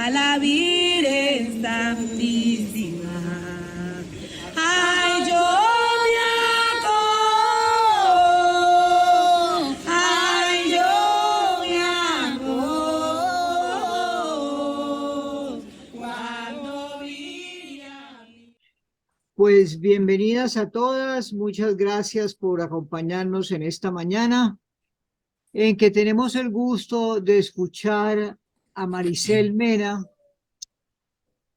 a la Virgen Santísima. Ay, yo me acuerdo, ay, yo me acuerdo, cuando vi a mi... Pues bienvenidas a todas, muchas gracias por acompañarnos en esta mañana, en que tenemos el gusto de escuchar a Maricel Mena,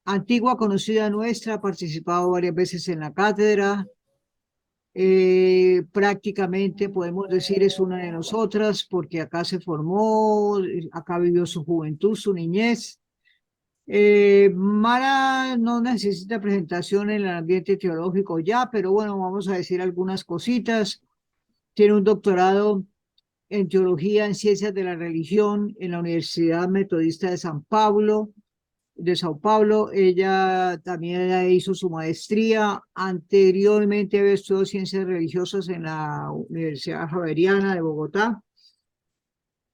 antigua conocida nuestra, ha participado varias veces en la cátedra, prácticamente podemos decir es una de nosotras porque acá se formó, acá vivió su juventud, su niñez. Mara no necesita presentación en el ambiente teológico ya, pero bueno, vamos a decir algunas cositas. Tiene un doctorado en teología en ciencias de la religión en la Universidad Metodista de Sao Paulo. Ella también hizo su maestría. Anteriormente había estudiado ciencias religiosas en la Universidad Javeriana de Bogotá.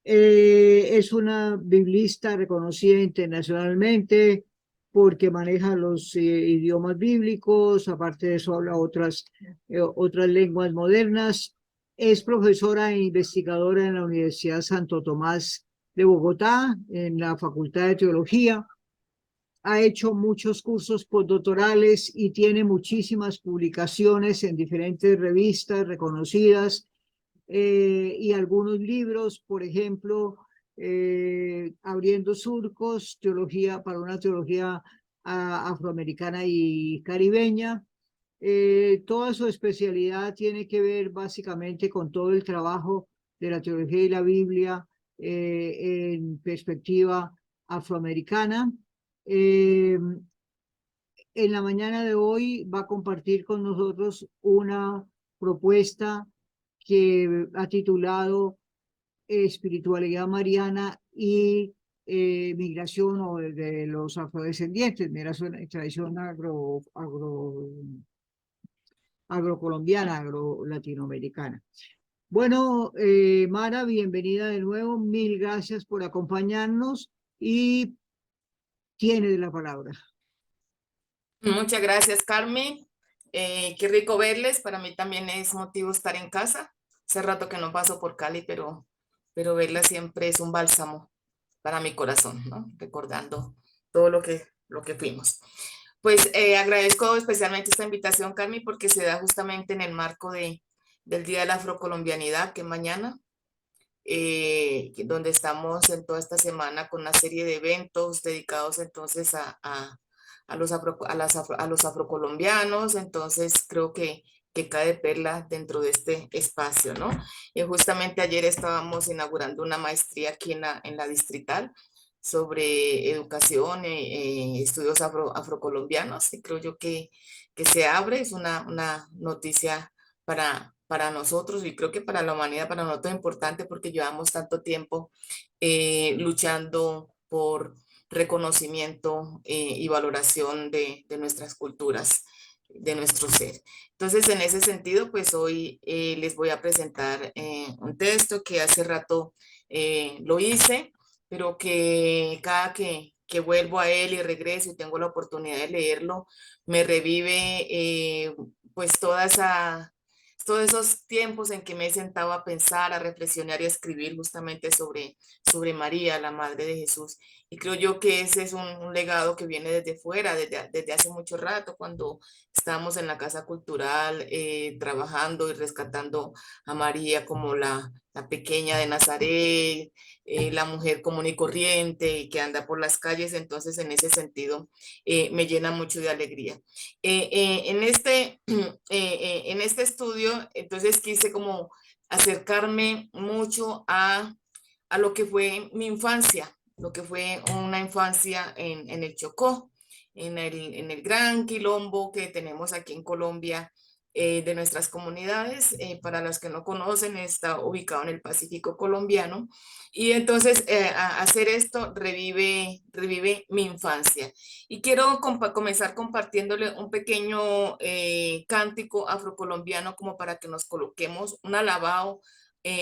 Es una biblista reconocida internacionalmente porque maneja los idiomas bíblicos, aparte de eso habla otras lenguas modernas. Es profesora e investigadora en la Universidad Santo Tomás de Bogotá, en la Facultad de Teología. Ha hecho muchos cursos postdoctorales y tiene muchísimas publicaciones en diferentes revistas reconocidas, y algunos libros, por ejemplo, Abriendo Surcos, teología para una teología afroamericana y caribeña. Toda su especialidad tiene que ver básicamente con todo el trabajo de la teología y la Biblia en perspectiva afroamericana. En la mañana de hoy va a compartir con nosotros una propuesta que ha titulado Espiritualidad Mariana y Migración o de los afrodescendientes, migración y tradición agrocolombiana, agro-latinoamericana. Bueno, Mara, bienvenida de nuevo, mil gracias por acompañarnos y tienes la palabra. Muchas gracias, Carmen. Qué rico verles. Para mí también es motivo estar en casa. Hace rato que no paso por Cali, pero verla siempre es un bálsamo para mi corazón, ¿no? Recordando todo lo que fuimos. Pues agradezco especialmente esta invitación, Carmen, porque se da justamente en el marco del Día de la Afrocolombianidad, que es mañana, donde estamos en toda esta semana con una serie de eventos dedicados entonces a los afrocolombianos. Entonces creo que cae de perla dentro de este espacio, ¿no? Y justamente ayer estábamos inaugurando una maestría aquí en la Distrital sobre educación, estudios afrocolombianos, y creo yo que se abre, es una noticia para nosotros, y creo que para la humanidad, para nosotros es importante porque llevamos tanto tiempo luchando por reconocimiento y valoración de nuestras culturas, de nuestro ser. Entonces, en ese sentido, pues hoy les voy a presentar un texto que hace rato lo hice, pero que cada que vuelvo a él y regreso y tengo la oportunidad de leerlo, me revive pues todos esos tiempos en que me he sentado a pensar, a reflexionar y a escribir justamente sobre María, la Madre de Jesús. Y creo yo que ese es un legado que viene desde fuera, desde hace mucho rato, cuando estábamos en la Casa Cultural trabajando y rescatando a María como la pequeña de Nazaret, la mujer común y corriente y que anda por las calles. Entonces, en ese sentido, me llena mucho de alegría. En este estudio, entonces quise como acercarme mucho a lo que fue mi infancia, lo que fue una infancia en el Chocó, en el gran quilombo que tenemos aquí en Colombia, de nuestras comunidades. Para los que no conocen, está ubicado en el Pacífico colombiano. Y entonces hacer esto revive mi infancia. Y quiero comenzar compartiéndole un pequeño cántico afrocolombiano como para que nos coloquemos un alabao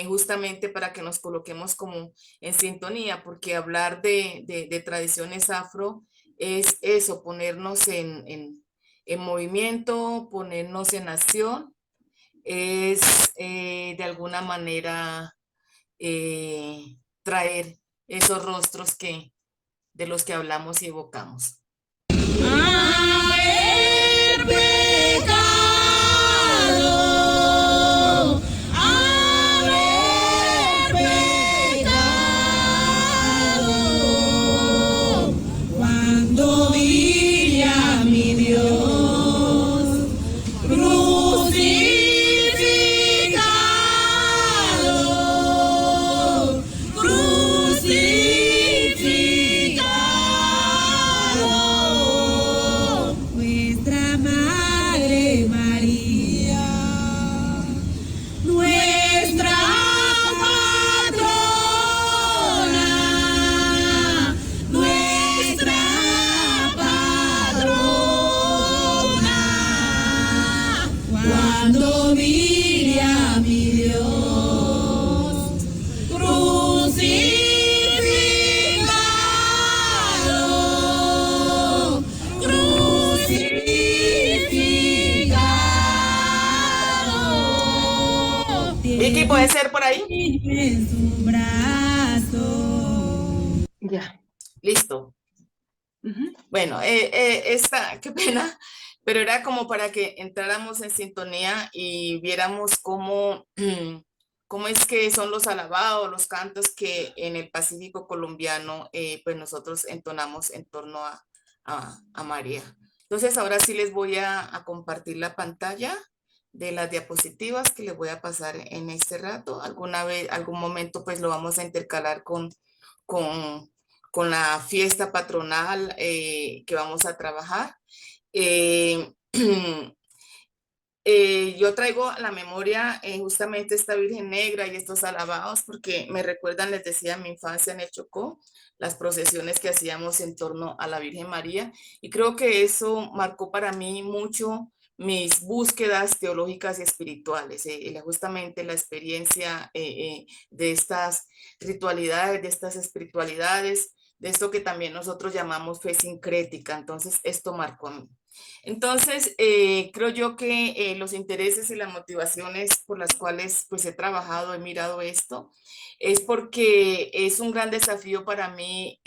justamente para que nos coloquemos como en sintonía, porque hablar de tradiciones afro es eso, ponernos en movimiento, ponernos en acción, es de alguna manera traer esos rostros de los que hablamos y evocamos. Haber pecado, haber pecado, cuando vi a mi Dios crucificado, crucificado, nuestra Madre María, nuestra patrona, nuestra patrona, cuando mire a mi Dios crucificado, crucificado, Vicky, ¿puede ser por ahí? en su brazo. Ya. Listo. Ujú. Bueno, qué pena, pero era como para que entráramos en sintonía y viéramos cómo, cómo es que son los alabados, los cantos que en el Pacífico colombiano, pues nosotros entonamos en torno a María. Entonces, ahora sí les voy a compartir la pantalla de las diapositivas que les voy a pasar en este rato. Alguna vez, algún momento, pues lo vamos a intercalar con con la fiesta patronal que vamos a trabajar. Eh, yo traigo a la memoria justamente esta Virgen Negra y estos alabados porque me recuerdan, les decía, mi infancia en el Chocó, las procesiones que hacíamos en torno a la Virgen María, y creo que eso marcó para mí mucho mis búsquedas teológicas y espirituales, justamente la experiencia de estas ritualidades, de estas espiritualidades, de esto que también nosotros llamamos fe sincrética. Entonces, esto marcó a mí. Entonces, creo yo que los intereses y las motivaciones por las cuales pues he trabajado, he mirado esto, es porque es un gran desafío para mí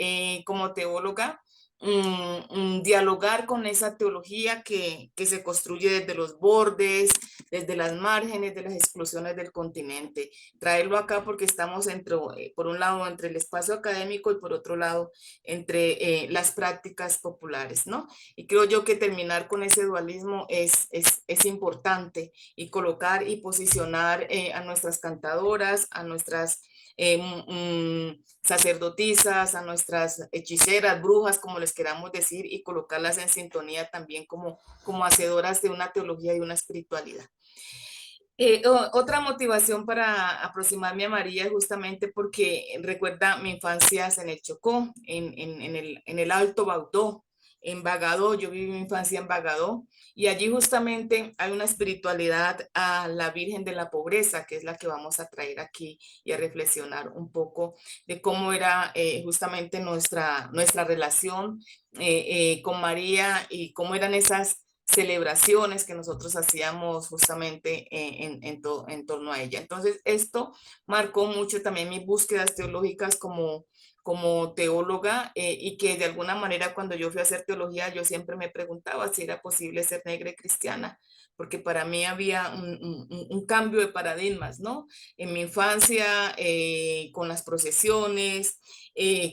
como teóloga, dialogar con esa teología que se construye desde los bordes, desde las márgenes de las explosiones del continente. Traerlo acá porque estamos entre, por un lado, entre el espacio académico y por otro lado, entre las prácticas populares, ¿no? Y creo yo que terminar con ese dualismo es importante y colocar y posicionar a nuestras cantadoras, a nuestras sacerdotisas, a nuestras hechiceras, brujas, como les queramos decir, y colocarlas en sintonía también como hacedoras de una teología y una espiritualidad. Otra motivación para aproximarme a María es justamente porque recuerda mi infancia en el Chocó, en el Alto Baudó, en Bagadó. Yo viví mi infancia en Bagadó y allí justamente hay una espiritualidad a la Virgen de la Pobreza, que es la que vamos a traer aquí y a reflexionar un poco de cómo era justamente nuestra relación con María y cómo eran esas celebraciones que nosotros hacíamos justamente en torno a ella. Entonces, esto marcó mucho también mis búsquedas teológicas como teóloga y que de alguna manera cuando yo fui a hacer teología yo siempre me preguntaba si era posible ser negra y cristiana, porque para mí había un cambio de paradigmas, ¿no? En mi infancia, con las procesiones,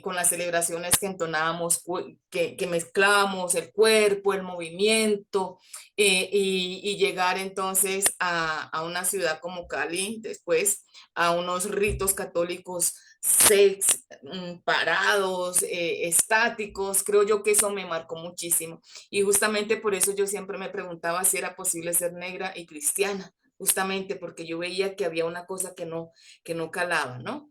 con las celebraciones que entonábamos, que mezclábamos el cuerpo, el movimiento, y llegar entonces a una ciudad como Cali, después a unos ritos católicos parados, estáticos. Creo yo que eso me marcó muchísimo. Y justamente por eso yo siempre me preguntaba si era posible ser negra y cristiana, justamente porque yo veía que había una cosa que no calaba, ¿no?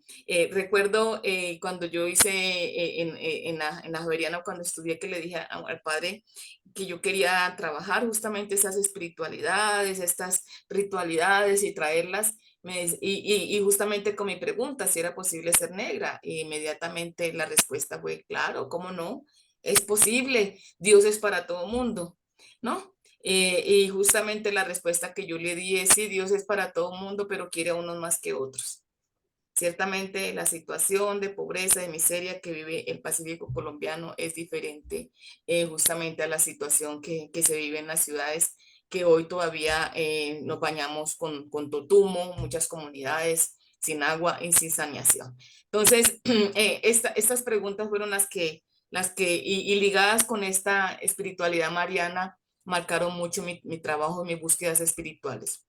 Recuerdo cuando yo hice en la Javeriana, cuando estudié, que le dije al padre que yo quería trabajar justamente esas espiritualidades, estas ritualidades y traerlas. Y justamente con mi pregunta si era posible ser negra, e inmediatamente la respuesta fue, claro, ¿cómo no? Es posible, Dios es para todo mundo, ¿no? Y justamente la respuesta que yo le di es, sí, Dios es para todo mundo, pero quiere a unos más que otros. Ciertamente la situación de pobreza, de miseria que vive el Pacífico colombiano es diferente justamente a la situación que se vive en las ciudades que hoy todavía nos bañamos con totumo, muchas comunidades sin agua y sin saneación. Entonces, estas preguntas fueron y ligadas con esta espiritualidad mariana, marcaron mucho mi trabajo y mis búsquedas espirituales.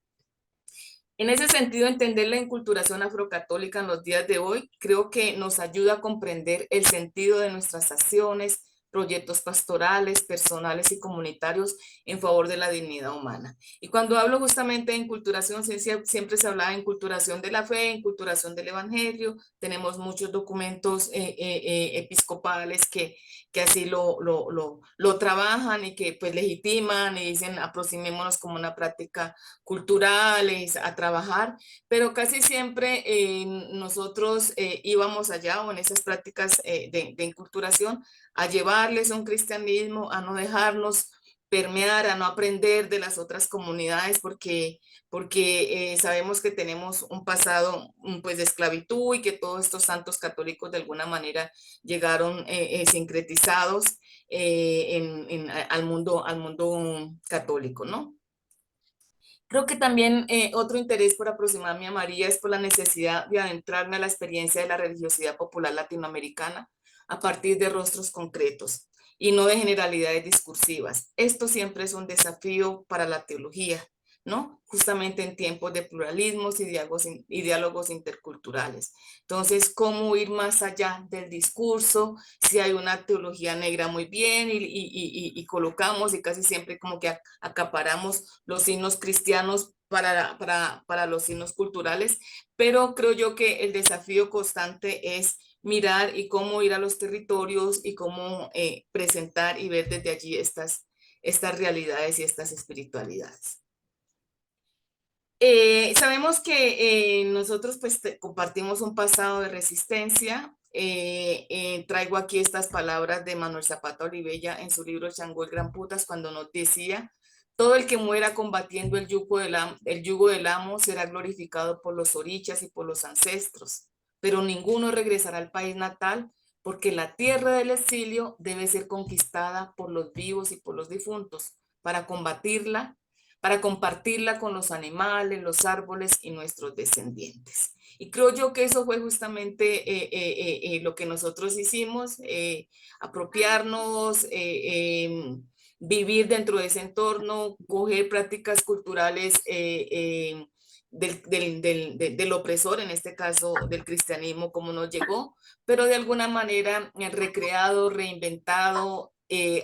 En ese sentido, entender la inculturación afrocatólica en los días de hoy creo que nos ayuda a comprender el sentido de nuestras acciones, proyectos pastorales, personales y comunitarios en favor de la dignidad humana. Y cuando hablo justamente de inculturación, siempre se habla de inculturación de la fe, inculturación del evangelio. Tenemos muchos documentos episcopales que así lo trabajan y que pues legitiman y dicen aproximémonos como una práctica culturales, a trabajar, pero casi siempre nosotros íbamos allá o en esas prácticas de inculturación a llevarles un cristianismo, a no dejarnos permear, a no aprender de las otras comunidades porque sabemos que tenemos un pasado pues de esclavitud y que todos estos santos católicos de alguna manera llegaron sincretizados al mundo católico, ¿no? Creo que también otro interés por aproximarme a María es por la necesidad de adentrarme a la experiencia de la religiosidad popular latinoamericana a partir de rostros concretos y no de generalidades discursivas. Esto siempre es un desafío para la teología, ¿no? Justamente en tiempos de pluralismos y diálogos interculturales. Entonces, ¿cómo ir más allá del discurso? Si hay una teología negra muy bien y colocamos y casi siempre como que acaparamos los signos cristianos para los signos culturales, pero creo yo que el desafío constante es mirar y cómo ir a los territorios y cómo presentar y ver desde allí estas realidades y estas espiritualidades. Sabemos que nosotros pues compartimos un pasado de resistencia. Traigo aquí estas palabras de Manuel Zapata Olivella en su libro Changó el Gran Putas cuando nos decía, todo el que muera combatiendo el yugo del amo será glorificado por los orichas y por los ancestros, pero ninguno regresará al país natal porque la tierra del exilio debe ser conquistada por los vivos y por los difuntos para combatirla para compartirla con los animales, los árboles y nuestros descendientes. Y creo yo que eso fue justamente lo que nosotros hicimos, apropiarnos, vivir dentro de ese entorno, coger prácticas culturales del opresor, en este caso del cristianismo, como nos llegó, pero de alguna manera recreado, reinventado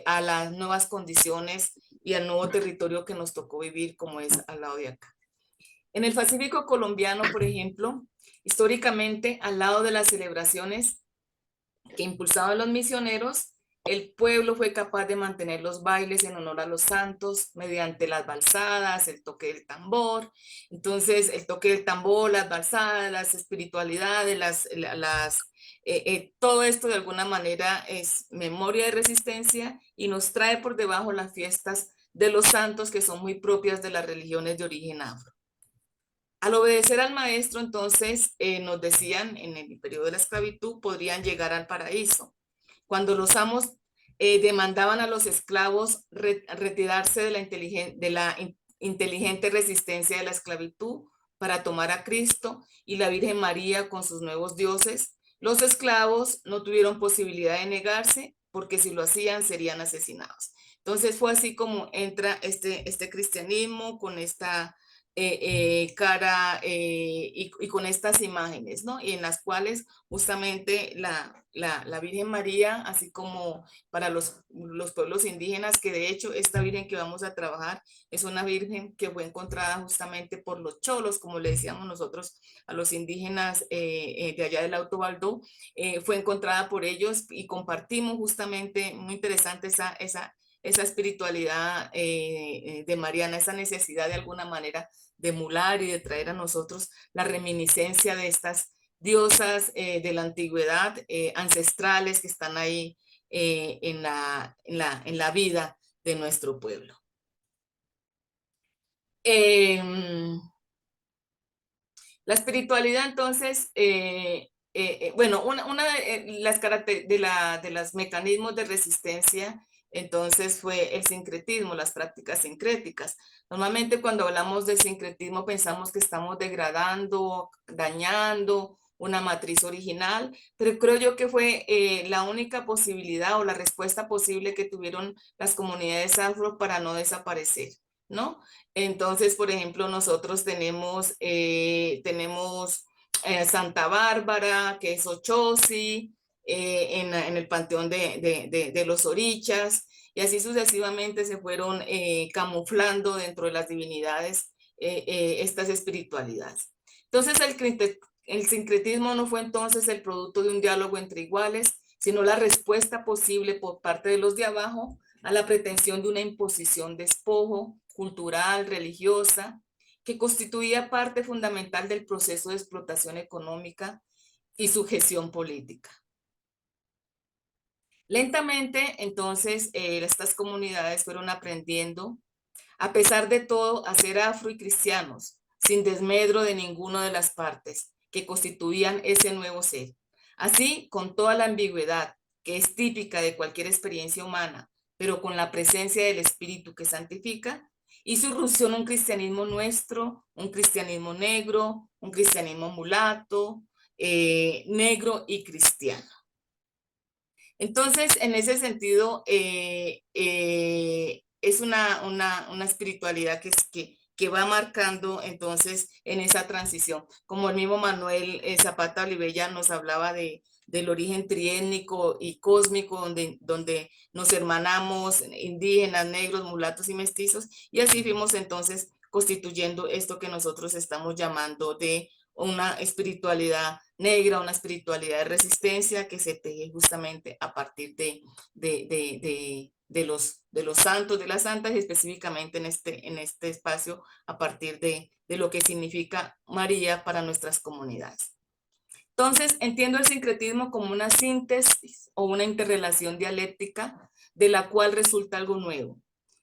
a las nuevas condiciones y al nuevo territorio que nos tocó vivir, como es al lado de acá. En el Pacífico colombiano, por ejemplo, históricamente, al lado de las celebraciones que impulsaban los misioneros, el pueblo fue capaz de mantener los bailes en honor a los santos mediante las balsadas, el toque del tambor. Entonces, el toque del tambor, las balsadas, las espiritualidades, todo esto de alguna manera es memoria de resistencia y nos trae por debajo las fiestas de los santos que son muy propias de las religiones de origen afro. Al obedecer al maestro, entonces, nos decían, en el periodo de la esclavitud, podrían llegar al paraíso. Cuando los amos demandaban a los esclavos retirarse de la inteligente resistencia de la esclavitud para tomar a Cristo y la Virgen María con sus nuevos dioses, los esclavos no tuvieron posibilidad de negarse porque si lo hacían serían asesinados. Entonces fue así como entra este cristianismo con esta cara y con estas imágenes, ¿no? Y en las cuales justamente la Virgen María, así como para los pueblos indígenas, que de hecho esta Virgen que vamos a trabajar es una Virgen que fue encontrada justamente por los cholos, como le decíamos nosotros a los indígenas de allá del Alto Baldó, fue encontrada por ellos y compartimos justamente, muy interesante esa espiritualidad de Mariana, esa necesidad de alguna manera de emular y de traer a nosotros la reminiscencia de estas diosas de la antigüedad, ancestrales que están ahí en la vida de nuestro pueblo. La espiritualidad, entonces, bueno, una de las de los mecanismos de resistencia, entonces, fue el sincretismo, las prácticas sincréticas. Normalmente cuando hablamos de sincretismo pensamos que estamos degradando, dañando una matriz original, pero creo yo que fue la única posibilidad o la respuesta posible que tuvieron las comunidades afro para no desaparecer, ¿no? Entonces, por ejemplo, nosotros tenemos Santa Bárbara, que es Ochosi, en el panteón de los orichas, y así sucesivamente se fueron camuflando dentro de las divinidades estas espiritualidades. Entonces, el sincretismo no fue entonces el producto de un diálogo entre iguales, sino la respuesta posible por parte de los de abajo a la pretensión de una imposición despojo cultural, religiosa, que constituía parte fundamental del proceso de explotación económica y sujeción política. Lentamente, entonces, estas comunidades fueron aprendiendo, a pesar de todo, a ser afro y cristianos, sin desmedro de ninguna de las partes que constituían ese nuevo ser. Así, con toda la ambigüedad que es típica de cualquier experiencia humana, pero con la presencia del Espíritu que santifica, hizo irrupción un cristianismo nuestro, un cristianismo negro, un cristianismo mulato, negro y cristiano. Entonces, en ese sentido, es una espiritualidad que va marcando entonces en esa transición. Como el mismo Manuel Zapata Olivella nos hablaba del origen triétnico y cósmico, donde nos hermanamos indígenas, negros, mulatos y mestizos, y así fuimos entonces constituyendo esto que nosotros estamos llamando de una espiritualidad negra, una espiritualidad de resistencia que se teje justamente a partir de los santos, de las santas, y específicamente en este espacio a partir de lo que significa María para nuestras comunidades. Entonces, entiendo el sincretismo como una síntesis o una interrelación dialéctica de la cual resulta algo nuevo,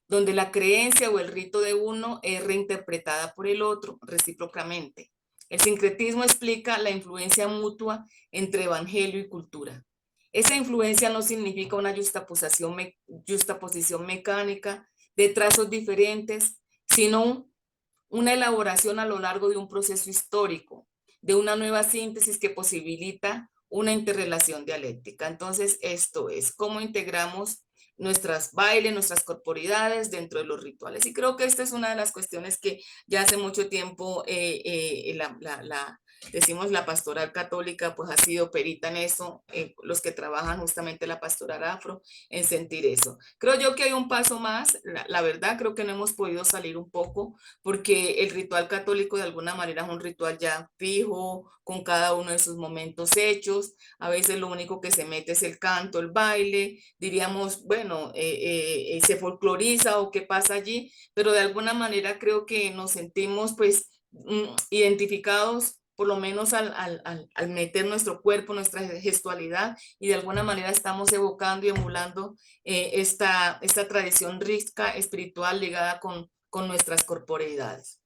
donde la creencia o el rito de uno es reinterpretada por el otro recíprocamente. El sincretismo explica la influencia mutua entre evangelio y cultura. Esa influencia no significa una justaposición mecánica de trazos diferentes, sino una elaboración a lo largo de un proceso histórico, de una nueva síntesis que posibilita una interrelación dialéctica. Entonces, esto es cómo integramos nuestras bailes, nuestras corporidades dentro de los rituales. Y creo que esta es una de las cuestiones que ya hace mucho tiempo decimos la pastoral católica, pues ha sido perita en eso, los que trabajan justamente la pastoral afro, en sentir eso. Creo yo que hay un paso más, la verdad creo que no hemos podido salir un poco, porque el ritual católico de alguna manera es un ritual ya fijo, con cada uno de sus momentos hechos, a veces lo único que se mete es el canto, el baile, diríamos, bueno, se folcloriza o qué pasa allí, pero de alguna manera creo que nos sentimos pues identificados por lo menos al meter nuestro cuerpo, nuestra gestualidad, y de alguna manera estamos evocando y emulando esta tradición rica espiritual ligada con nuestras corporeidades.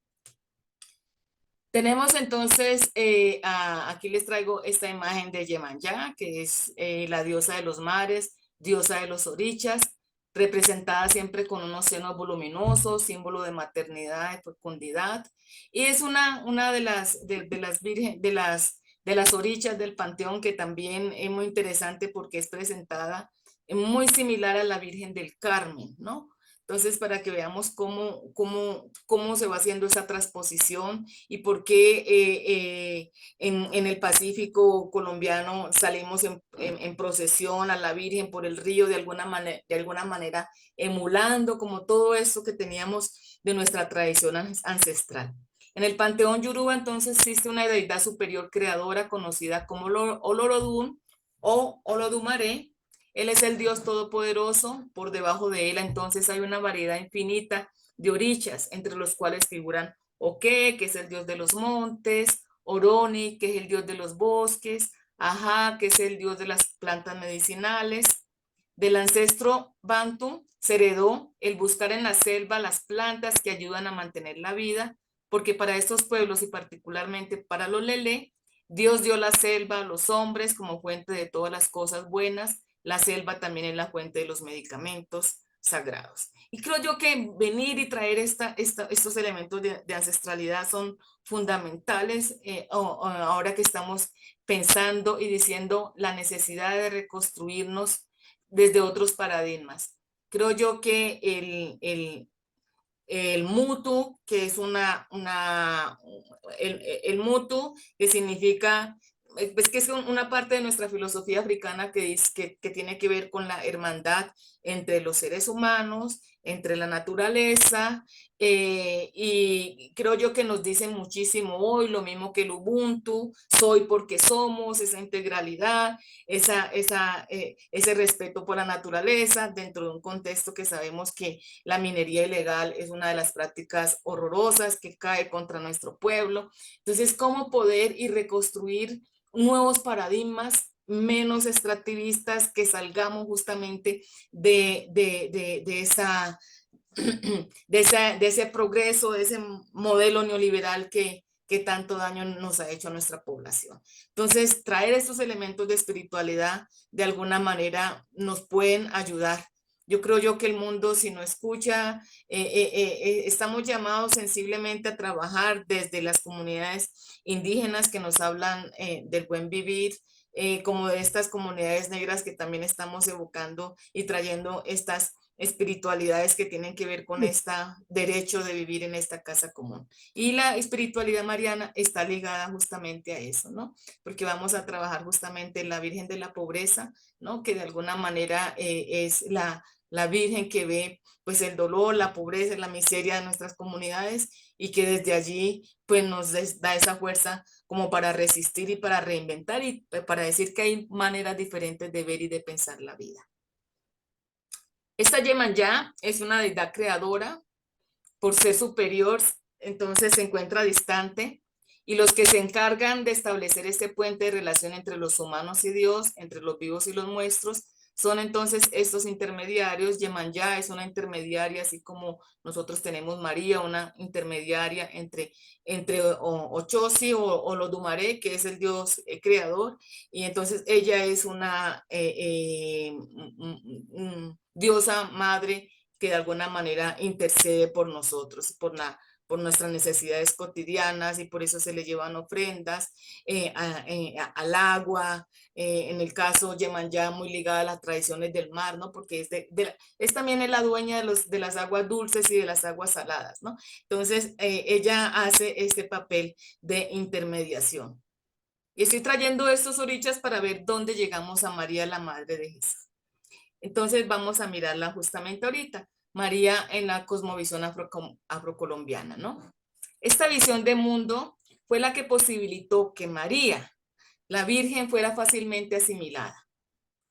Tenemos entonces, aquí les traigo esta imagen de Yemanyá, que es la diosa de los mares, diosa de los orichas, representada siempre con unos senos voluminosos, símbolo de maternidad, de fecundidad, y es una de las orichas del panteón, que también es muy interesante porque es presentada muy similar a la Virgen del Carmen, ¿no? Entonces, para que veamos cómo se va haciendo esa transposición y por qué en el Pacífico colombiano salimos en procesión a la Virgen por el río de alguna manera emulando como todo eso que teníamos de nuestra tradición ancestral. En el panteón Yoruba entonces existe una deidad superior creadora conocida como Olorodun o Olodumare. Él es el Dios todopoderoso, por debajo de él entonces hay una variedad infinita de orichas, entre los cuales figuran Oque, que es el dios de los montes, Oroni, que es el dios de los bosques, Ajá, que es el dios de las plantas medicinales. Del ancestro Bantu se heredó el buscar en la selva las plantas que ayudan a mantener la vida, porque para estos pueblos y particularmente para los Lele, Dios dio la selva a los hombres como fuente de todas las cosas buenas. La selva también es la fuente de los medicamentos sagrados. Y creo yo que venir y traer estos elementos de ancestralidad son fundamentales ahora que estamos pensando y diciendo la necesidad de reconstruirnos desde otros paradigmas. Creo yo que el mutu, que es el mutu, que significa, es que es una parte de nuestra filosofía africana que, que tiene que ver con la hermandad entre los seres humanos, entre la naturaleza, y creo yo que nos dicen muchísimo hoy, lo mismo que el Ubuntu, soy porque somos, esa integralidad, ese respeto por la naturaleza, dentro de un contexto que sabemos que la minería ilegal es una de las prácticas horrorosas que cae contra nuestro pueblo. Entonces, ¿cómo poder y reconstruir nuevos paradigmas menos extractivistas, que salgamos justamente de ese progreso, de ese modelo neoliberal que tanto daño nos ha hecho a nuestra población? Entonces, traer estos elementos de espiritualidad de alguna manera nos pueden ayudar. Yo creo yo que el mundo, si no escucha, estamos llamados sensiblemente a trabajar desde las comunidades indígenas que nos hablan del buen vivir, como de estas comunidades negras que también estamos evocando y trayendo estas espiritualidades que tienen que ver con este derecho de vivir en esta casa común. Y la espiritualidad mariana está ligada justamente a eso, ¿no? Porque vamos a trabajar justamente en la Virgen de la Pobreza, ¿no? Que de alguna manera es la Virgen que ve pues el dolor, la pobreza, la miseria de nuestras comunidades, y que desde allí pues nos da esa fuerza como para resistir y para reinventar y para decir que hay maneras diferentes de ver y de pensar la vida. Esta Yemayá es una deidad creadora, por ser superior, entonces se encuentra distante, y los que se encargan de establecer este puente de relación entre los humanos y Dios, entre los vivos y los muertos, son entonces estos intermediarios. Yemayá es una intermediaria, así como nosotros tenemos María, una intermediaria entre Ochosi o Lodumaré, que es el Dios creador, y entonces ella es una diosa madre que de alguna manera intercede por nosotros, por nuestras necesidades cotidianas, y por eso se le llevan ofrendas al agua. En el caso Yemayá, muy ligada a las tradiciones del mar, ¿no? Porque es también es la dueña de las aguas dulces y de las aguas saladas, ¿no? Entonces, ella hace este papel de intermediación. Y estoy trayendo estos orichas para ver dónde llegamos a María, la Madre de Jesús. Entonces vamos a mirarla justamente ahorita. María en la cosmovisión afrocolombiana, ¿no? Esta visión de mundo fue la que posibilitó que María, la Virgen, fuera fácilmente asimilada.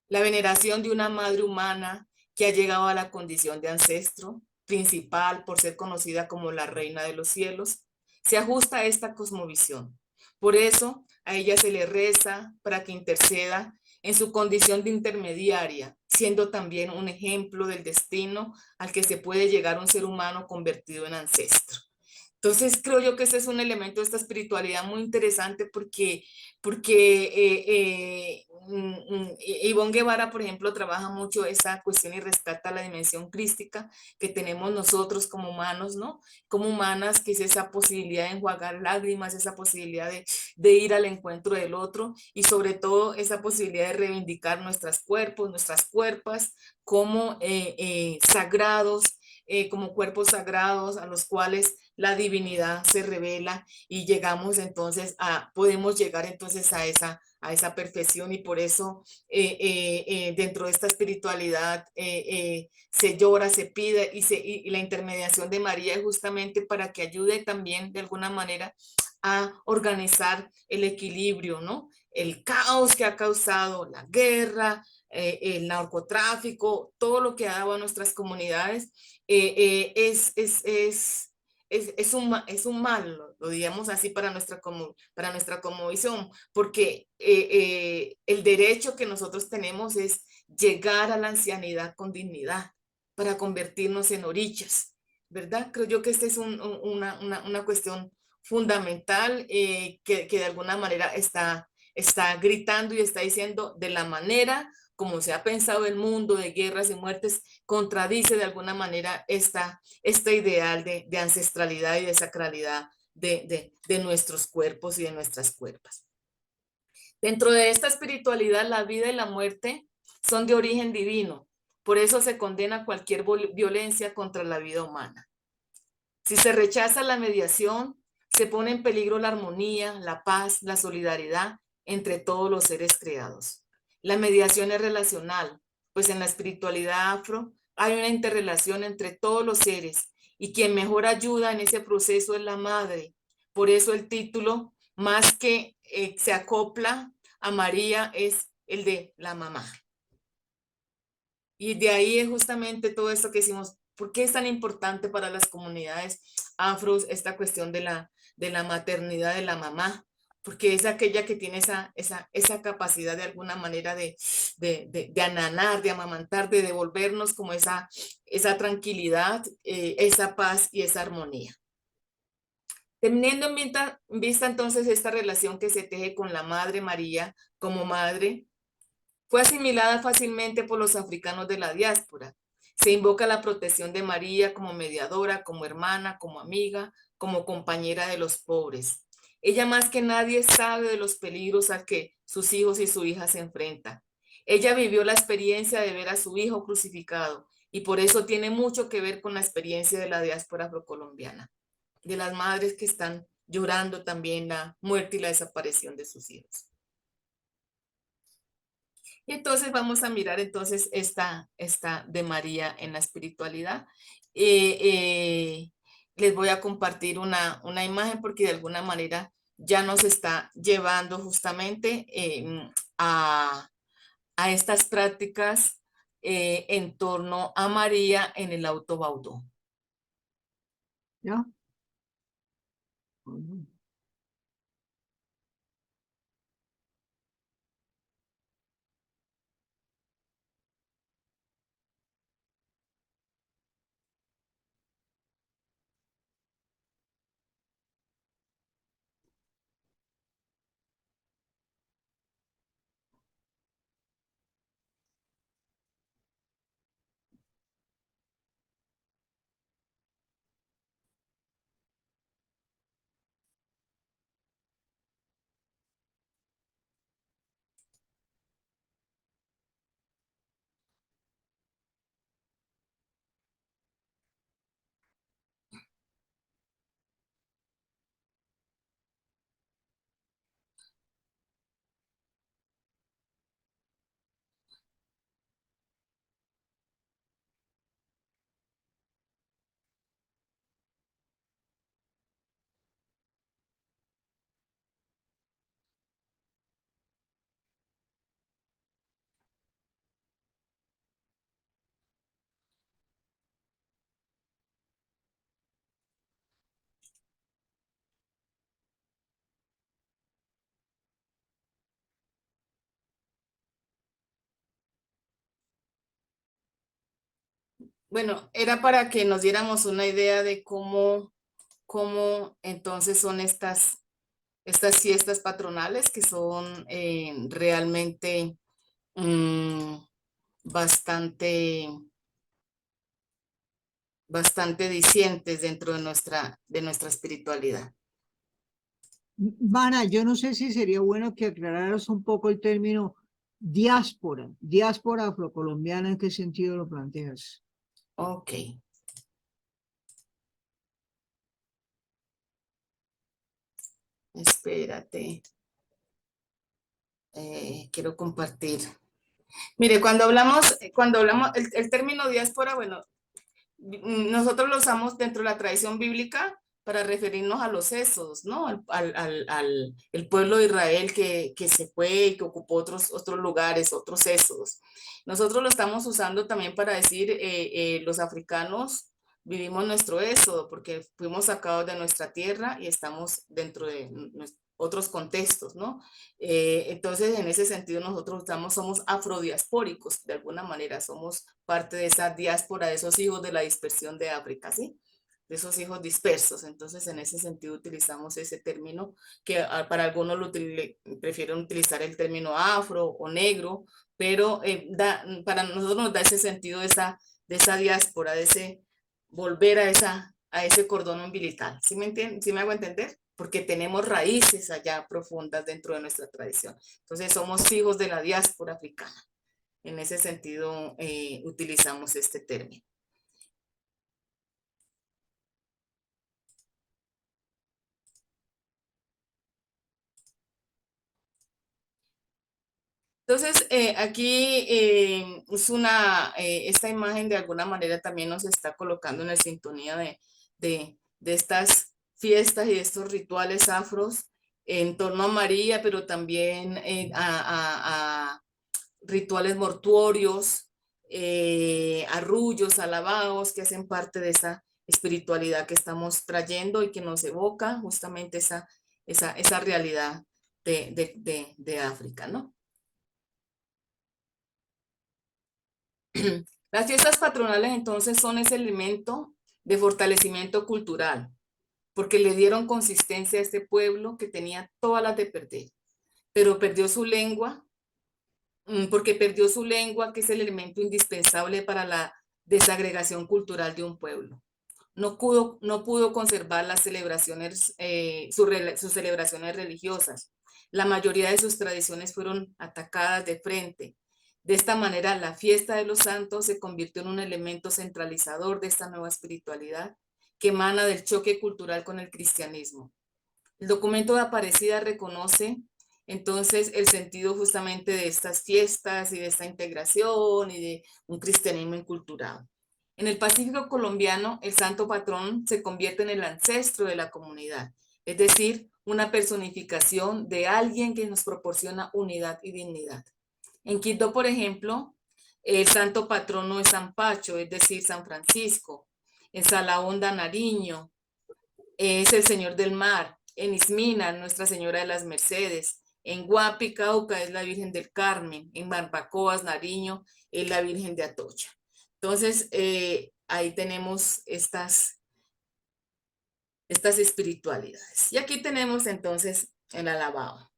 La veneración de una madre humana que ha llegado a la condición de ancestro principal por ser conocida como la Reina de los Cielos, se ajusta a esta cosmovisión. Por eso a ella se le reza para que interceda en su condición de intermediaria, siendo también un ejemplo del destino al que se puede llegar un ser humano convertido en ancestro. Entonces creo yo que ese es un elemento de esta espiritualidad muy interesante, porque Ivonne Guevara, por ejemplo, trabaja mucho esa cuestión y rescata la dimensión crística que tenemos nosotros como humanos, ¿no? Como humanas, que es esa posibilidad de enjuagar lágrimas, esa posibilidad de ir al encuentro del otro, y sobre todo esa posibilidad de reivindicar nuestros cuerpos, nuestras cuerpas como sagrados, como cuerpos sagrados a los cuales la divinidad se revela, y llegamos entonces podemos llegar entonces a esa perfección. Y por eso dentro de esta espiritualidad se llora, se pide, y la intermediación de María es justamente para que ayude también de alguna manera a organizar el equilibrio, ¿no? El caos que ha causado la guerra, el narcotráfico, todo lo que ha dado a nuestras comunidades, es un mal, lo digamos así, para nuestra cosmovisión, porque el derecho que nosotros tenemos es llegar a la ancianidad con dignidad para convertirnos en orichas, ¿verdad? Creo yo que esta es una cuestión fundamental que de alguna manera está gritando y está diciendo de la manera como se ha pensado el mundo de guerras y muertes, contradice de alguna manera este ideal de ancestralidad y de sacralidad de nuestros cuerpos y de nuestras cuerpas. Dentro de esta espiritualidad, la vida y la muerte son de origen divino. Por eso se condena cualquier violencia contra la vida humana. Si se rechaza la mediación, se pone en peligro la armonía, la paz, la solidaridad entre todos los seres creados. La mediación es relacional, pues en la espiritualidad afro hay una interrelación entre todos los seres y quien mejor ayuda en ese proceso es la madre. Por eso el título, más que se acopla a María, es el de la mamá. Y de ahí es justamente todo esto que decimos, ¿por qué es tan importante para las comunidades afros esta cuestión de la maternidad de la mamá? Porque es aquella que tiene esa capacidad de alguna manera de ananar, de amamantar, de devolvernos como esa tranquilidad, esa paz y esa armonía. Teniendo en vista entonces esta relación que se teje con la Madre María como madre, fue asimilada fácilmente por los africanos de la diáspora. Se invoca la protección de María como mediadora, como hermana, como amiga, como compañera de los pobres. Ella más que nadie sabe de los peligros a que sus hijos y su hija se enfrentan. Ella vivió la experiencia de ver a su hijo crucificado y por eso tiene mucho que ver con la experiencia de la diáspora afrocolombiana, de las madres que están llorando también la muerte y la desaparición de sus hijos. Y entonces vamos a mirar entonces esta de María en la espiritualidad. Les voy a compartir una imagen porque de alguna manera ya nos está llevando justamente a estas prácticas en torno a María en el autobaudo. ¿Ya? Bueno, era para que nos diéramos una idea de cómo entonces son estas fiestas patronales que son realmente bastante, bastante dicientes dentro de nuestra espiritualidad. Vana, yo no sé si sería bueno que aclararas un poco el término diáspora afrocolombiana, ¿en qué sentido lo planteas? Ok. Espérate. Quiero compartir. Mire, cuando hablamos el término diáspora, bueno, nosotros lo usamos dentro de la tradición bíblica para referirnos a los éxodos, ¿no? El pueblo de Israel que se fue y que ocupó otros lugares, otros éxodos. Nosotros lo estamos usando también para decir, los africanos vivimos nuestro éxodo porque fuimos sacados de nuestra tierra y estamos dentro de otros contextos, ¿no? Entonces, en ese sentido, nosotros somos afrodiaspóricos, de alguna manera, somos parte de esa diáspora, de esos hijos de la dispersión de África, ¿sí? De esos hijos dispersos. Entonces, en ese sentido, utilizamos ese término que para algunos prefieren utilizar el término afro o negro, pero para nosotros nos da ese sentido de esa diáspora, de ese volver a ese cordón umbilical. ¿Sí me entienden? ¿Sí me hago entender? Porque tenemos raíces allá profundas dentro de nuestra tradición. Entonces somos hijos de la diáspora africana. En ese sentido utilizamos este término. Entonces, aquí esta imagen de alguna manera también nos está colocando en la sintonía de estas fiestas y de estos rituales afros en torno a María, pero también a rituales mortuorios, arrullos, alabados, que hacen parte de esa espiritualidad que estamos trayendo y que nos evoca justamente esa realidad de África, ¿no? Las fiestas patronales entonces son ese elemento de fortalecimiento cultural, porque le dieron consistencia a este pueblo que tenía todas las de perder, pero perdió su lengua, porque perdió su lengua, que es el elemento indispensable para la desagregación cultural de un pueblo. No pudo conservar las celebraciones, sus celebraciones religiosas. La mayoría de sus tradiciones fueron atacadas de frente. De esta manera, la fiesta de los santos se convirtió en un elemento centralizador de esta nueva espiritualidad que emana del choque cultural con el cristianismo. El documento de Aparecida reconoce entonces el sentido justamente de estas fiestas y de esta integración y de un cristianismo inculturado. En el Pacífico colombiano, el santo patrón se convierte en el ancestro de la comunidad, es decir, una personificación de alguien que nos proporciona unidad y dignidad. En Quito, por ejemplo, el santo patrono es San Pacho, es decir, San Francisco. En Salahonda, Nariño, es el Señor del Mar. En Ismina, Nuestra Señora de las Mercedes. En Guapi, Cauca, es la Virgen del Carmen. En Barbacoas, Nariño, es la Virgen de Atocha. Entonces, ahí tenemos estas espiritualidades. Y aquí tenemos entonces el alabado.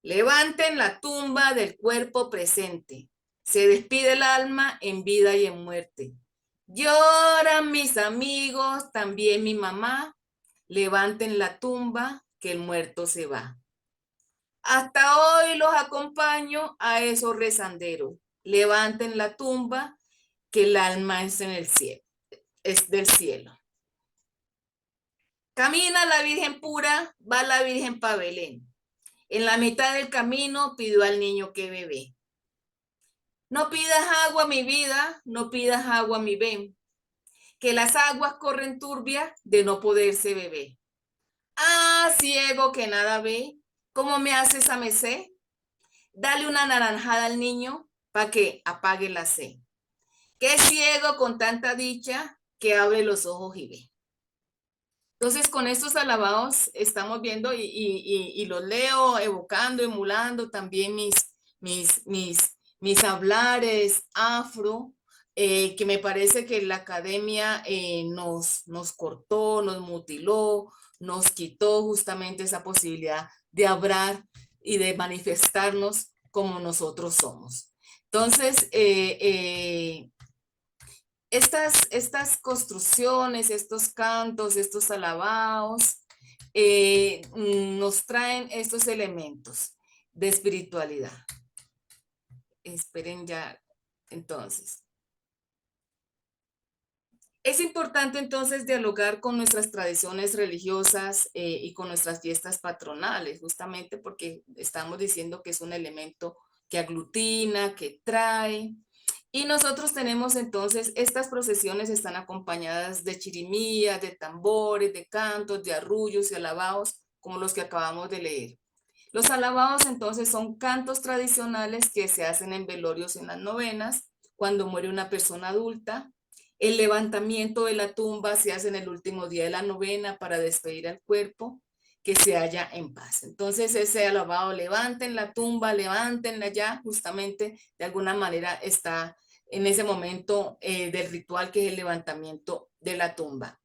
Levanten la tumba del cuerpo presente. Se despide el alma en vida y en muerte. Lloran mis amigos, también mi mamá. Levanten la tumba, que el muerto se va. Hasta hoy los acompaño a esos rezanderos. Levanten la tumba, que el alma es en el cielo, es del cielo. Camina la Virgen pura, va la Virgen pa' Belén. En la mitad del camino pidió al niño que bebé. No pidas agua, mi vida, no pidas agua, mi ven, que las aguas corren turbias de no poderse beber. Ah, ciego que nada ve, ¿cómo me haces a merced? Dale una naranjada al niño para que apague la sed. Qué ciego con tanta dicha que abre los ojos y ve. Entonces, con estos alabados estamos viendo y los leo, evocando, emulando también mis hablares afro, que me parece que la academia nos cortó, nos mutiló, nos quitó justamente esa posibilidad de hablar y de manifestarnos como nosotros somos. Entonces, estas construcciones, estos cantos, estos alabados, nos traen estos elementos de espiritualidad. Esperen ya, entonces. Es importante entonces dialogar con nuestras tradiciones religiosas y con nuestras fiestas patronales, justamente porque estamos diciendo que es un elemento que aglutina, que trae. Y nosotros tenemos entonces, estas procesiones están acompañadas de chirimías, de tambores, de cantos, de arrullos y alabados, como los que acabamos de leer. Los alabados entonces son cantos tradicionales que se hacen en velorios en las novenas, cuando muere una persona adulta. El levantamiento de la tumba se hace en el último día de la novena para despedir al cuerpo que se halla en paz. Entonces ese alabado, levanten la tumba, levántenla ya, justamente de alguna manera está en ese momento del ritual que es el levantamiento de la tumba.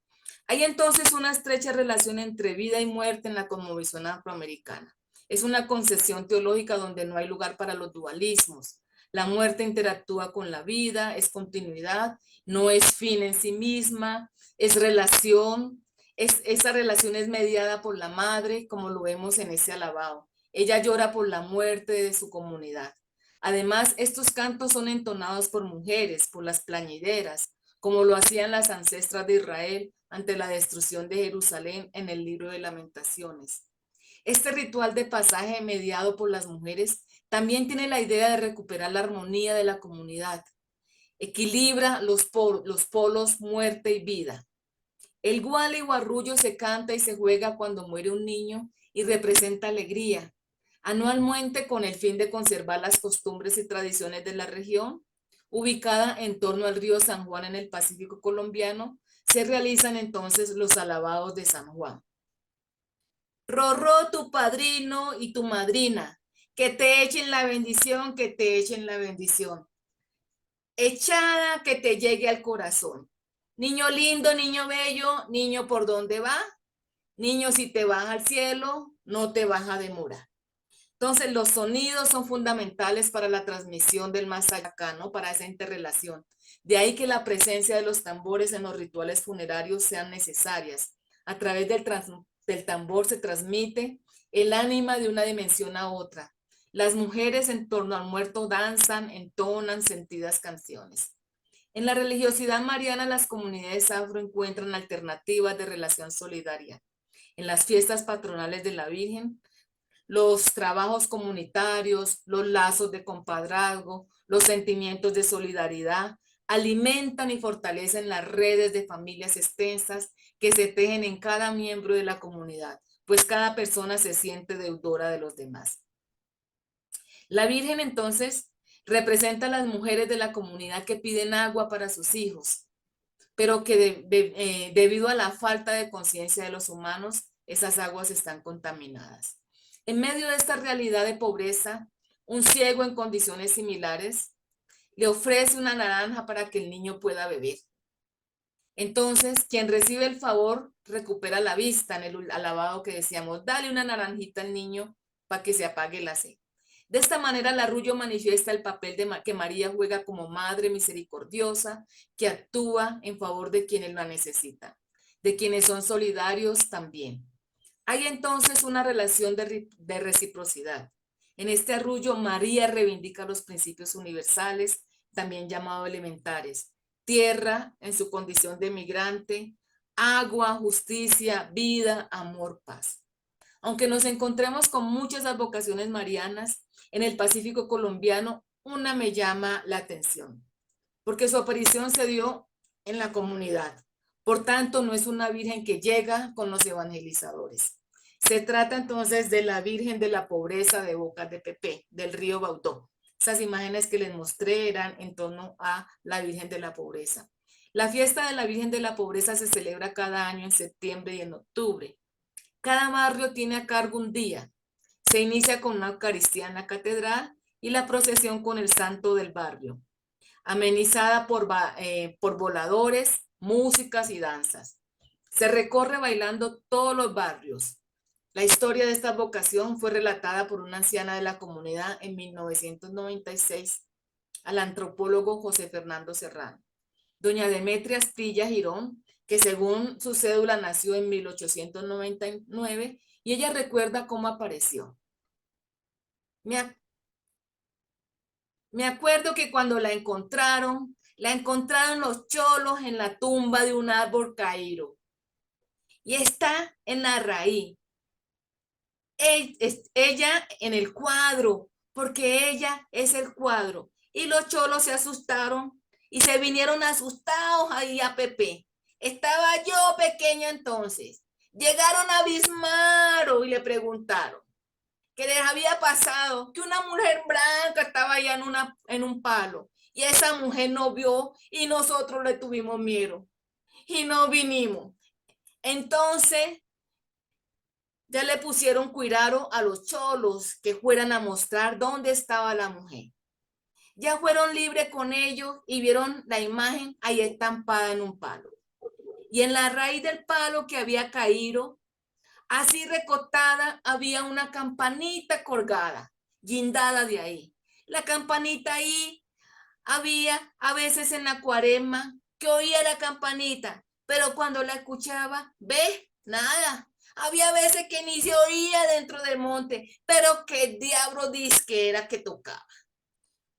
Hay entonces una estrecha relación entre vida y muerte en la cosmovisión afroamericana. Es una concepción teológica donde no hay lugar para los dualismos. La muerte interactúa con la vida, es continuidad, no es fin en sí misma, es relación, esa relación es mediada por la madre, como lo vemos en ese alabado. Ella llora por la muerte de su comunidad. Además, estos cantos son entonados por mujeres, por las plañideras, como lo hacían las ancestras de Israel ante la destrucción de Jerusalén en el libro de Lamentaciones. Este ritual de pasaje mediado por las mujeres también tiene la idea de recuperar la armonía de la comunidad. Equilibra los polos muerte y vida. El guale o arrullo se canta y se juega cuando muere un niño y representa alegría. Anualmente, con el fin de conservar las costumbres y tradiciones de la región, ubicada en torno al río San Juan en el Pacífico colombiano, se realizan entonces los alabados de San Juan. Rorró tu padrino y tu madrina, que te echen la bendición, que te echen la bendición. Echada que te llegue al corazón. Niño lindo, niño bello, niño por dónde va, niño si te vas al cielo, no te vas a demorar. Entonces los sonidos son fundamentales para la transmisión del más allá, ¿no? Para esa interrelación. De ahí que la presencia de los tambores en los rituales funerarios sean necesarias. A través del tambor se transmite el ánima de una dimensión a otra. Las mujeres en torno al muerto danzan, entonan sentidas canciones. En la religiosidad mariana, las comunidades afro encuentran alternativas de relación solidaria. En las fiestas patronales de la Virgen, los trabajos comunitarios, los lazos de compadrazgo, los sentimientos de solidaridad, alimentan y fortalecen las redes de familias extensas que se tejen en cada miembro de la comunidad, pues cada persona se siente deudora de los demás. La Virgen entonces representa a las mujeres de la comunidad que piden agua para sus hijos, pero que debido a la falta de conciencia de los humanos, esas aguas están contaminadas. En medio de esta realidad de pobreza, un ciego en condiciones similares le ofrece una naranja para que el niño pueda beber. Entonces, quien recibe el favor recupera la vista en el alabado que decíamos, dale una naranjita al niño para que se apague la sed. De esta manera, el arrullo manifiesta el papel que María juega como madre misericordiosa, que actúa en favor de quienes la necesitan, de quienes son solidarios también. Hay entonces una relación de reciprocidad. En este arrullo, María reivindica los principios universales, también llamados elementares. Tierra en su condición de migrante, agua, justicia, vida, amor, paz. Aunque nos encontremos con muchas advocaciones marianas, en el Pacífico colombiano, una me llama la atención, porque su aparición se dio en la comunidad. Por tanto, no es una virgen que llega con los evangelizadores. Se trata entonces de la Virgen de la Pobreza de Bocas de Pepe, del río Bautó. Esas imágenes que les mostré eran en torno a la Virgen de la Pobreza. La fiesta de la Virgen de la Pobreza se celebra cada año en septiembre y en octubre. Cada barrio tiene a cargo un día. Se inicia con una Eucaristía en la catedral y la procesión con el santo del barrio, amenizada por voladores, músicas y danzas. Se recorre bailando todos los barrios. La historia de esta vocación fue relatada por una anciana de la comunidad en 1996 al antropólogo José Fernando Serrano. Doña Demetria Asprilla Girón, que según su cédula nació en 1899, y ella recuerda cómo apareció. Me acuerdo que cuando la encontraron los cholos en la tumba de un árbol caído. Y está en la raíz. Ella en el cuadro, porque ella es el cuadro. Y los cholos se asustaron y se vinieron asustados ahí a Pepe. Estaba yo pequeña entonces. Llegaron a Bismaro y le preguntaron qué les había pasado, que una mujer blanca estaba allá en un palo. Y esa mujer no vio y nosotros le tuvimos miedo y no vinimos. Entonces ya le pusieron cuidado a los cholos que fueran a mostrar dónde estaba la mujer. Ya fueron libres con ellos y vieron la imagen ahí estampada en un palo. Y en la raíz del palo que había caído, así recostada, había una campanita colgada, guindada de ahí. La campanita ahí había a veces en la cuaresma que oía la campanita, pero cuando la escuchaba, ve, nada. Había veces que ni se oía dentro del monte, pero qué diablo disque era que tocaba.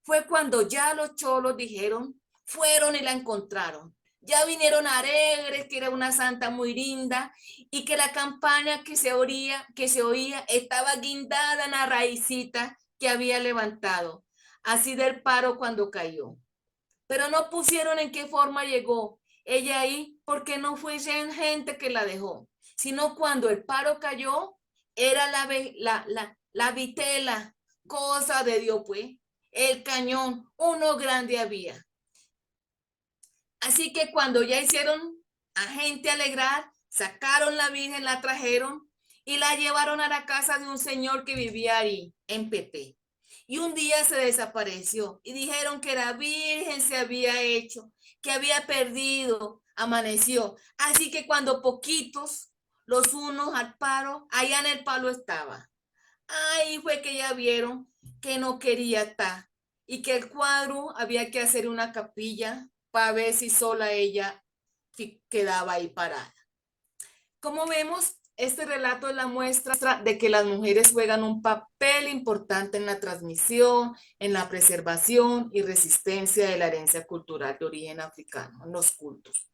Fue cuando ya los cholos dijeron, fueron y la encontraron. Ya vinieron alegres, que era una santa muy linda y que la campana que se oía estaba guindada en la raicita que había levantado, así del paro cuando cayó. Pero no pusieron en qué forma llegó ella ahí, porque no fue gente que la dejó, sino cuando el paro cayó, era la vitela, cosa de Dios, pues, el cañón, uno grande había. Así que cuando ya hicieron a gente alegrar, sacaron la Virgen, la trajeron y la llevaron a la casa de un señor que vivía ahí, en Pepe. Y un día se desapareció y dijeron que la Virgen se había hecho, que había perdido, amaneció. Así que cuando poquitos, los unos al paro, allá en el palo estaba. Ahí fue que ya vieron que no quería estar y que el cuadro había que hacer una capilla para ver si sola ella quedaba ahí parada. Como vemos, este relato es la muestra de que las mujeres juegan un papel importante en la transmisión, en la preservación y resistencia de la herencia cultural de origen africano, en los cultos.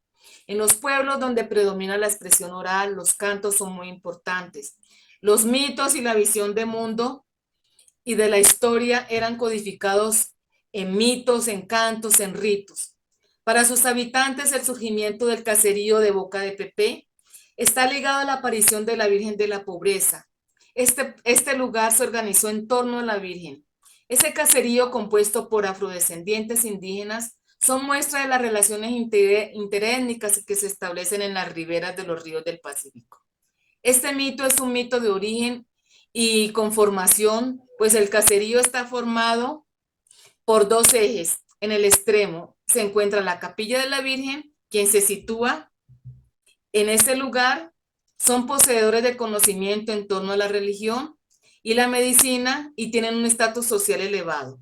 En los pueblos donde predomina la expresión oral, los cantos son muy importantes. Los mitos y la visión de mundo y de la historia eran codificados en mitos, en cantos, en ritos. Para sus habitantes, el surgimiento del caserío de Boca de Pepe está ligado a la aparición de la Virgen de la Pobreza. Este lugar se organizó en torno a la Virgen. Ese caserío, compuesto por afrodescendientes indígenas, son muestra de las relaciones interétnicas que se establecen en las riberas de los ríos del Pacífico. Este mito es un mito de origen y conformación, pues el caserío está formado por dos ejes. En el extremo se encuentra la capilla de la Virgen, quien se sitúa en ese lugar. Son poseedores de conocimiento en torno a la religión y la medicina y tienen un estatus social elevado.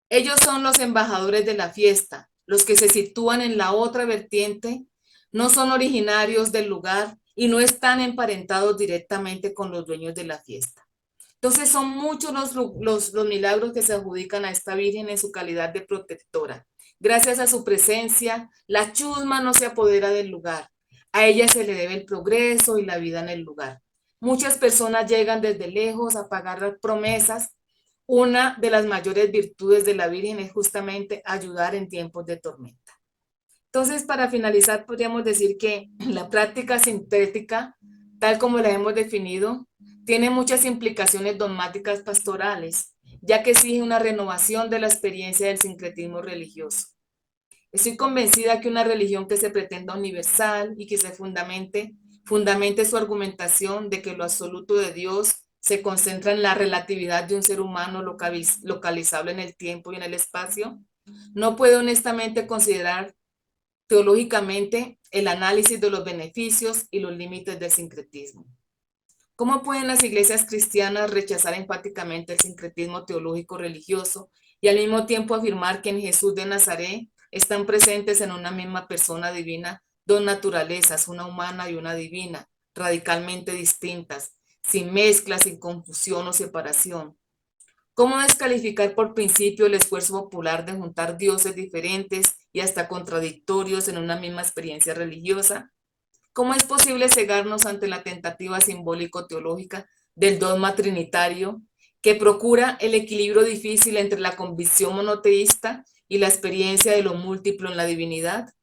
Ellos son los embajadores de la fiesta. Los que se sitúan en la otra vertiente no son originarios del lugar y no están emparentados directamente con los dueños de la fiesta. Entonces son muchos los milagros que se adjudican a esta Virgen en su calidad de protectora. Gracias a su presencia, la chusma no se apodera del lugar. A ella se le debe el progreso y la vida en el lugar. Muchas personas llegan desde lejos a pagar las promesas. Una de las mayores virtudes de la Virgen es justamente ayudar en tiempos de tormenta. Entonces, para finalizar, podríamos decir que la práctica sintética, tal como la hemos definido, tiene muchas implicaciones dogmáticas pastorales, ya que exige una renovación de la experiencia del sincretismo religioso. Estoy convencida que una religión que se pretenda universal y que se fundamente su argumentación de que lo absoluto de Dios se concentra en la relatividad de un ser humano localizable en el tiempo y en el espacio, no puede honestamente considerar teológicamente el análisis de los beneficios y los límites del sincretismo. ¿Cómo pueden las iglesias cristianas rechazar enfáticamente el sincretismo teológico religioso y al mismo tiempo afirmar que en Jesús de Nazaret están presentes en una misma persona divina dos naturalezas, una humana y una divina, radicalmente distintas, sin mezcla, sin confusión o separación? ¿Cómo descalificar por principio el esfuerzo popular de juntar dioses diferentes y hasta contradictorios en una misma experiencia religiosa? ¿Cómo es posible cegarnos ante la tentativa simbólico-teológica del dogma trinitario que procura el equilibrio difícil entre la convicción monoteísta y la experiencia de lo múltiplo en la divinidad.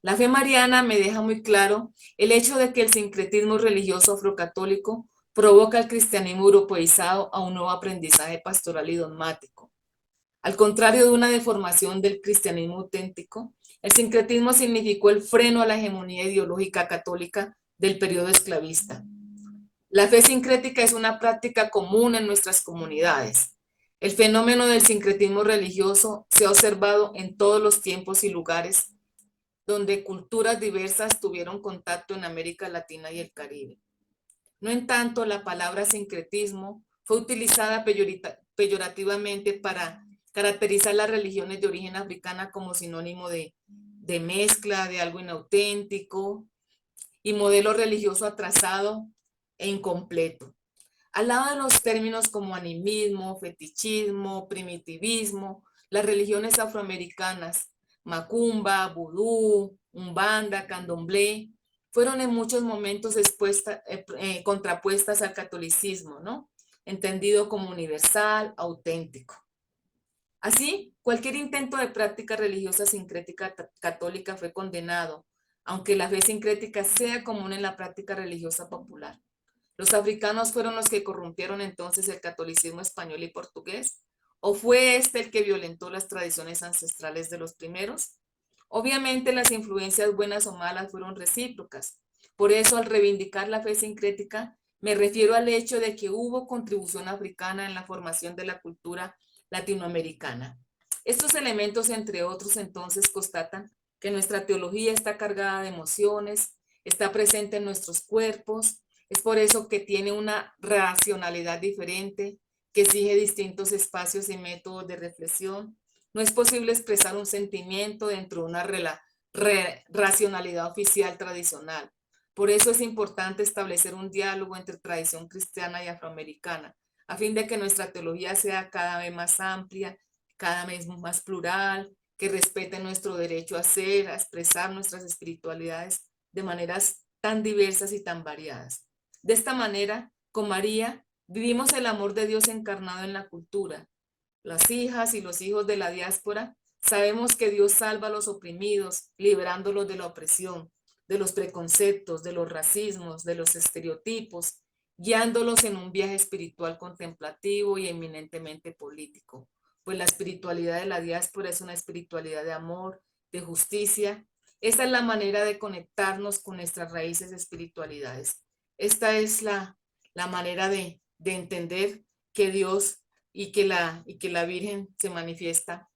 La fe mariana me deja muy claro el hecho de que el sincretismo religioso afrocatólico provoca al cristianismo europeizado a un nuevo aprendizaje pastoral y dogmático. Al contrario de una deformación del cristianismo auténtico, el sincretismo significó el freno a la hegemonía ideológica católica del periodo esclavista. La fe sincrética es una práctica común en nuestras comunidades. El fenómeno del sincretismo religioso se ha observado en todos los tiempos y lugares donde culturas diversas tuvieron contacto en América Latina y el Caribe. No en tanto, la palabra sincretismo fue utilizada peyorativamente para caracterizar las religiones de origen africana como sinónimo de mezcla, de algo inauténtico y modelo religioso atrasado e incompleto. Al lado de los términos como animismo, fetichismo, primitivismo, las religiones afroamericanas, macumba, vudú, umbanda, candomblé, fueron en muchos momentos contrapuestas al catolicismo, ¿no? Entendido como universal, auténtico. Así, cualquier intento de práctica religiosa sincrética católica fue condenado, aunque la fe sincrética sea común en la práctica religiosa popular. ¿Los africanos fueron los que corrompieron entonces el catolicismo español y portugués? ¿O fue este el que violentó las tradiciones ancestrales de los primeros? Obviamente las influencias buenas o malas fueron recíprocas. Por eso, al reivindicar la fe sincrética, me refiero al hecho de que hubo contribución africana en la formación de la cultura latinoamericana. Estos elementos, entre otros, entonces constatan que nuestra teología está cargada de emociones, está presente en nuestros cuerpos. Es por eso que tiene una racionalidad diferente, que exige distintos espacios y métodos de reflexión. No es posible expresar un sentimiento dentro de una racionalidad oficial tradicional. Por eso es importante establecer un diálogo entre tradición cristiana y afroamericana, a fin de que nuestra teología sea cada vez más amplia, cada vez más plural, que respete nuestro derecho a ser, a expresar nuestras espiritualidades de maneras tan diversas y tan variadas. De esta manera, con María, vivimos el amor de Dios encarnado en la cultura. Las hijas y los hijos de la diáspora sabemos que Dios salva a los oprimidos, liberándolos de la opresión, de los preconceptos, de los racismos, de los estereotipos, guiándolos en un viaje espiritual contemplativo y eminentemente político. Pues la espiritualidad de la diáspora es una espiritualidad de amor, de justicia. Esta es la manera de conectarnos con nuestras raíces espiritualidades. Esta es la manera de entender que Dios y que la Virgen se manifiesta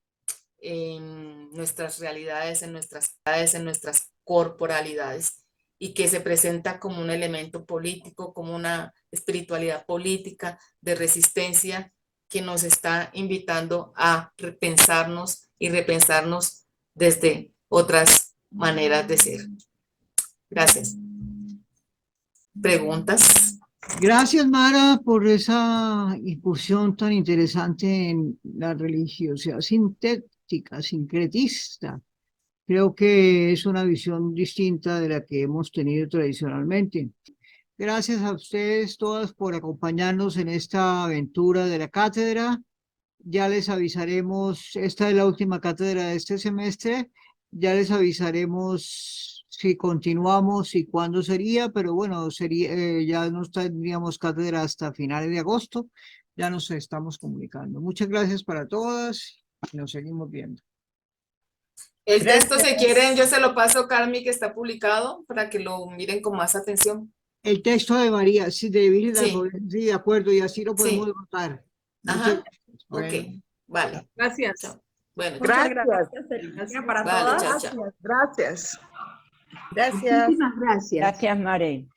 en nuestras realidades, en nuestras corporalidades, y que se presenta como un elemento político, como una espiritualidad política de resistencia que nos está invitando a repensarnos y repensarnos desde otras maneras de ser. Gracias. ¿Preguntas? Gracias, Mara, por esa incursión tan interesante en la religiosidad sintética, sincretista. Creo que es una visión distinta de la que hemos tenido tradicionalmente. Gracias a ustedes todas por acompañarnos en esta aventura de la cátedra. Ya les avisaremos, esta es la última cátedra de este semestre, ya les avisaremos si continuamos y cuándo sería, pero bueno, ya no tendríamos cátedra hasta finales de agosto, ya nos estamos comunicando. Muchas gracias para todas y nos seguimos viendo. El texto, si quieren, yo se lo paso a Carmi, que está publicado, para que lo miren con más atención. El texto de María, sí, de Virgen, Sí. sí, de acuerdo, y así lo podemos Sí. votar. Ajá. Bueno. Ok, vale. Gracias. Chao. Bueno, Muchas Gracias. gracias para vale, todas. chao, chao. Gracias. Gracias. Muchísimas gracias. Gracias, Mare.